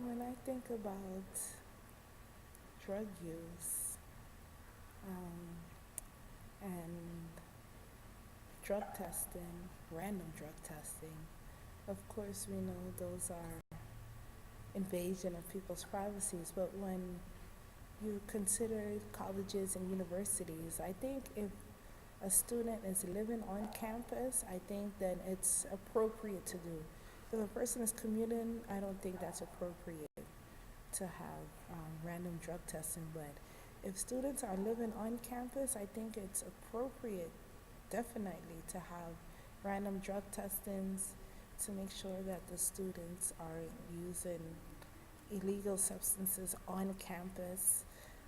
When I think about drug use and drug testing, random drug testing, of course we know those are invasion of people's privacies, but when you consider colleges and universities, I think if a student is living on campus, I think then it's appropriate to do. If a person is commuting, I don't think that's appropriate to have random drug testing, but if students are living on campus, I think it's appropriate, definitely, to have random drug testings to make sure that the students aren't using illegal substances on campus.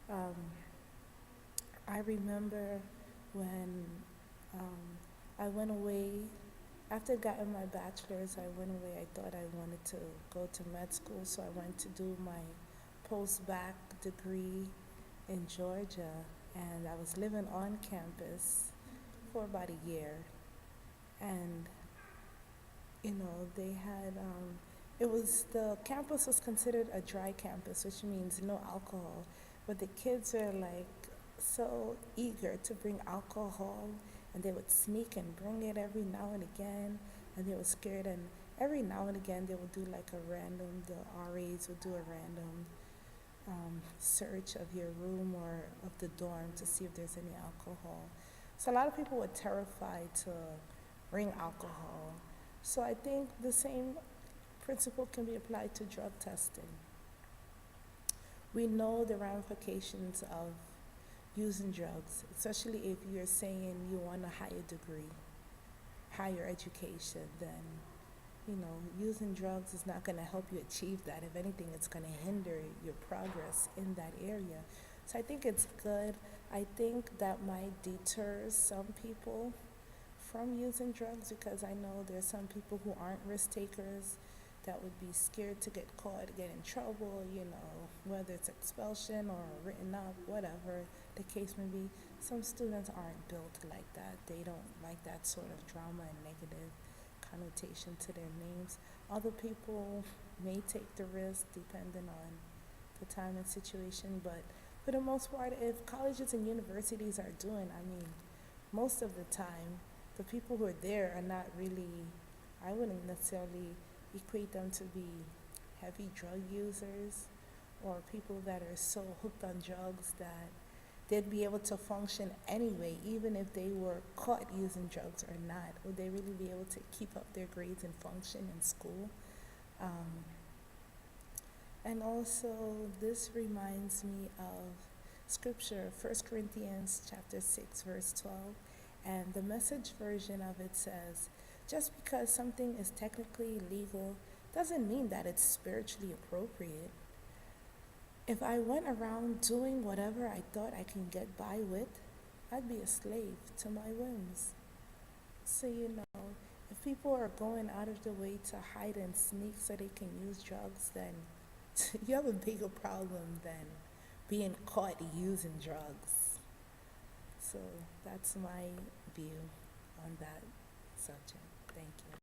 Um, I remember when I went away, after getting my bachelor's, I went away. I thought I wanted to go to med school, so I went to do my post-bac degree in Georgia, and I was living on campus for about a year. And, they had, the campus was considered a dry campus, which means no alcohol, but the kids were like so eager to bring alcohol, and they would sneak and bring it every now and again, and they were scared, and every now and again they would do like the RAs would do a random search of your room or of the dorm to see if there's any alcohol. So a lot of people were terrified to bring alcohol. So I think the same principle can be applied to drug testing. We know the ramifications of using drugs, especially if you're saying you want a higher degree, higher education, then using drugs is not going to help you achieve that. If anything, it's going to hinder your progress in that area. So I think it's good. I think that might deter some people from using drugs, because I know there's some people who aren't risk takers that would be scared to get caught, get in trouble, whether it's expulsion or written up, whatever the case may be. Some students aren't built like that. They don't like that sort of drama and negative connotation to their names. Other people may take the risk depending on the time and situation, but for the most part, if colleges and universities are doing, most of the time, the people who are there are not really, I wouldn't necessarily equate them to be heavy drug users or people that are so hooked on drugs that they'd be able to function anyway, even if they were caught using drugs or not. Would they really be able to keep up their grades and function in school? And also, this reminds me of scripture, 1 Corinthians chapter 6, verse 12. And the Message version of it says, just because something is technically legal doesn't mean that it's spiritually appropriate. If I went around doing whatever I thought I can get by with, I'd be a slave to my whims. So, if people are going out of their way to hide and sneak so they can use drugs, then you have a bigger problem than being caught using drugs. So that's my view on that subject. Thank you.